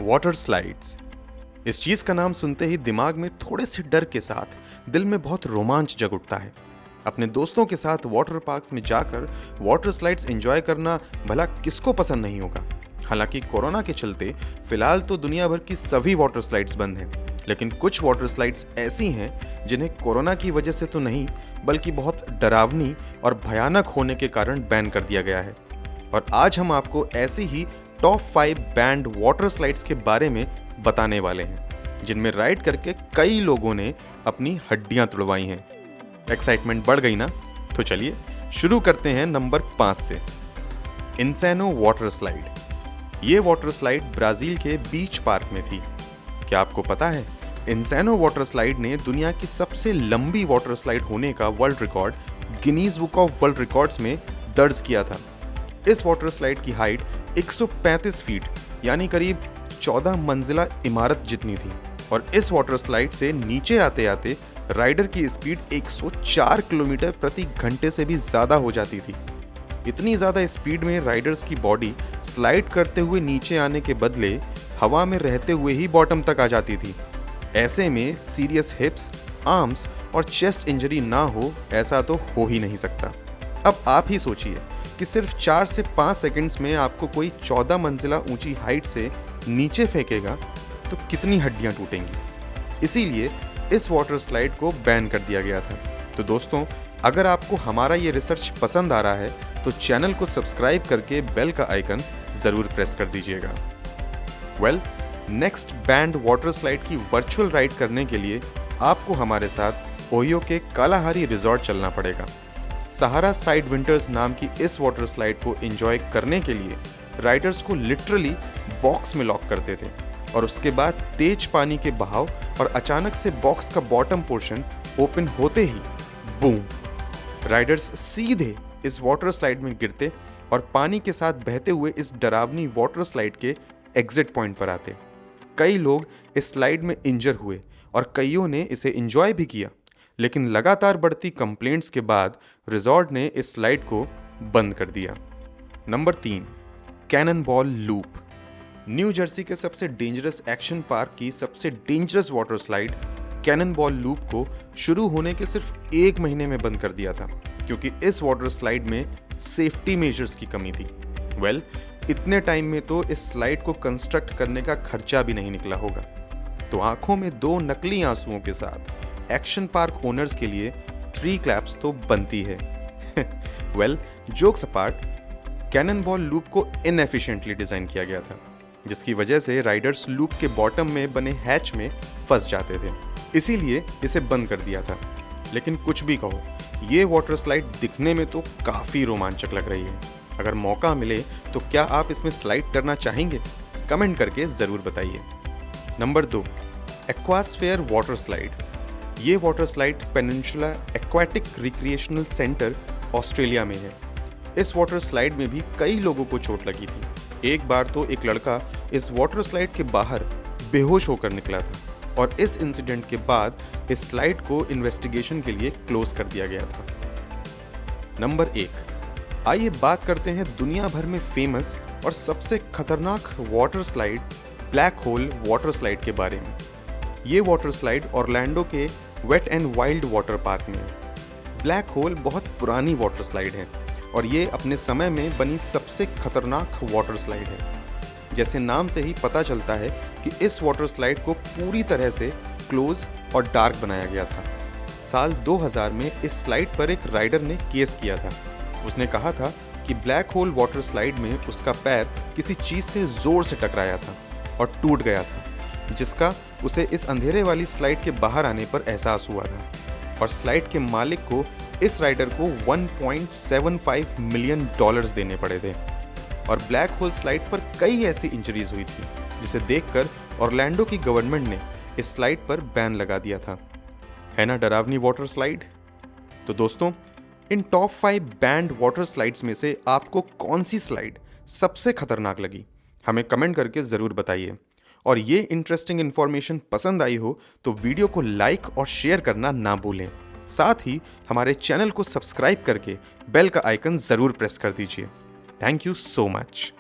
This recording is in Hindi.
Water slides. इस चीज का नाम सुनते ही दिमाग में थोड़े से डर के साथ दिल में बहुत रोमांच जग उठता है। अपने दोस्तों के साथ वाटर पार्क्स में जाकर वाटर स्लाइड्स एंजॉय करना भला किसको पसंद नहीं होगा। हालांकि कोरोना के चलते फिलहाल तो दुनिया भर की सभी वाटर स्लाइड्स बंद हैं, लेकिन कुछ वाटर स्लाइड्स ऐसी हैं जिन्हें कोरोना की वजह से तो नहीं बल्कि बहुत डरावनी और भयानक होने के कारण बैन कर दिया गया है। और आज हम आपको ऐसी ही टॉप 5 बैंड वाटर स्लाइड्स के बारे में बताने वाले हैं जिनमें राइड करके कई लोगों ने अपनी हड्डियां तुड़वाई हैं। एक्साइटमेंट बढ़ गई ना? तो चलिए शुरू करते हैं नंबर 5 से। इंसेनो वाटर स्लाइड। ये वाटर स्लाइड ब्राजील के बीच पार्क में थी। क्या आपको पता है, इंसेनो वाटर स्लाइड ने दुनिया की सबसे लंबी वाटर स्लाइड होने का world record Guinness book of world records में दर्ज किया था। इस वाटर स्लाइड की हाइट 135 फीट यानी करीब 14 मंजिला इमारत जितनी थी और इस वाटर स्लाइड से नीचे आते आते राइडर की स्पीड 104 किलोमीटर प्रति घंटे से भी ज्यादा हो जाती थी। इतनी ज्यादा स्पीड में राइडर्स की बॉडी स्लाइड करते हुए नीचे आने के बदले हवा में रहते हुए ही बॉटम तक आ जाती थी। ऐसे में सीरियस हिप्स, आर्म्स और चेस्ट इंजरी ना हो ऐसा तो हो ही नहीं सकता। अब आप ही सोचिए कि सिर्फ 4 से 5 सेकंड्स में आपको कोई 14 मंजिला ऊंची हाइट से नीचे फेंकेगा तो कितनी हड्डियां टूटेंगी। इसीलिए इस वाटर स्लाइड को बैन कर दिया गया था। तो दोस्तों, अगर आपको हमारा ये रिसर्च पसंद आ रहा है तो चैनल को सब्सक्राइब करके बेल का आइकन जरूर प्रेस कर दीजिएगा। नेक्स्ट बैंड वाटर स्लाइड की वर्चुअल राइड करने के लिए आपको हमारे साथ ओहियो के कालाहारी रिजॉर्ट चलना पड़ेगा। सहारा साइड विंटर्स नाम की इस वाटर स्लाइड को एंजॉय करने के लिए राइडर्स को लिटरली बॉक्स में लॉक करते थे और उसके बाद तेज पानी के बहाव और अचानक से बॉक्स का बॉटम पोर्शन ओपन होते ही बूम, राइडर्स सीधे इस वाटर स्लाइड में गिरते और पानी के साथ बहते हुए इस डरावनी वाटर स्लाइड के एग्जिट पॉइंट पर आते। कई लोग इस स्लाइड में इंजर हुए और कईयों ने इसे एंजॉय भी किया, लेकिन लगातार बढ़ती कंप्लेंट्स के बाद रिजॉर्ट ने इस स्लाइड को बंद कर दिया। Number 3, cannon ball loop. New Jersey के सबसे डेंजरस एक्शन पार्क की सबसे dangerous water slide cannon ball loop को शुरू होने के सिर्फ 1 महीने में बंद कर दिया था क्योंकि इस वाटर स्लाइड में सेफ्टी मेजर्स की कमी थी। इतने टाइम में तो इस स्लाइड को कंस्ट्रक्ट करने का खर्चा भी नहीं निकला होगा। तो आंखों में 2 नकली आंसुओं के साथ एक्शन पार्क ओनर्स के लिए 3 क्लैप्स तो बनती है। Jokes apart, cannon ball loop को इनएफिशिएंटली डिजाइन किया गया था जिसकी वजह से राइडर्स लूप के बॉटम में बने हैच में फंस जाते थे, इसीलिए इसे बंद कर दिया था। लेकिन कुछ भी कहो, ये वाटर स्लाइड दिखने में तो काफी रोमांचक लग रही है। अगर मौका मिले तो क्या आप इसमें स्लाइड करना चाहेंगे? कमेंट करके जरूर बताइए। Number 2, Aquasphere water slide. ये water slide peninsula aquatic recreational centre Australia में है। इस वाटर स्लाइड में भी कई लोगों को चोट लगी थी। एक बार तो एक लड़का इस वाटर स्लाइड के बाहर बेहोश होकर निकला था और इस इंसिडेंट के बाद इस स्लाइड को इन्वेस्टिगेशन के लिए क्लोज कर दिया गया था। नंबर 1, आइए बात करते हैं दुनिया भर में फेमस और सबसे खतरनाक water slide black hole water slide के बारे में। ये वाटर स्लाइड ऑरलैंडो के wet and wild water park में है। ब्लैक होल बहुत पुरानी वाटर स्लाइड है और ये अपने समय में बनी सबसे खतरनाक वाटर स्लाइड है। जैसे नाम से ही पता चलता है कि इस वाटर स्लाइड को पूरी तरह से क्लोज और डार्क बनाया गया था। साल 2000 में इस स्लाइड पर एक राइडर ने केस किया था। उसने कहा था कि ब्लैक होल वाटर स्लाइड में उसका पैर किसी चीज से जोर से टकराया था और टूट गया था, जिसका उसे इस अंधेरे वाली स्लाइड के बाहर आने पर एहसास हुआ था। और स्लाइड के मालिक को इस राइडर को $1.75 मिलियन देने पड़े थे। और ब्लैक होल स्लाइड पर कई ऐसी इंजरीज हुई थी जिसे देखकर ऑरलैंडो की गवर्नमेंट ने इस स्लाइड पर बैन लगा दिया था। है ना डरावनी वाटर स्लाइड? तो दोस्तों, इन टॉप 5 बैंड वाटर स्लाइड्स में से आपको कौन सी स्लाइड सबसे खतरनाक लगी? हमें कमेंट करके जरूर बताइए। और ये इंटरेस्टिंग इन्फॉर्मेशन पसंद आई हो तो वीडियो को लाइक और शेयर करना ना भूलें। साथ ही हमारे चैनल को सब्सक्राइब करके बेल का आइकन जरूर प्रेस कर दीजिए। Thank you so much.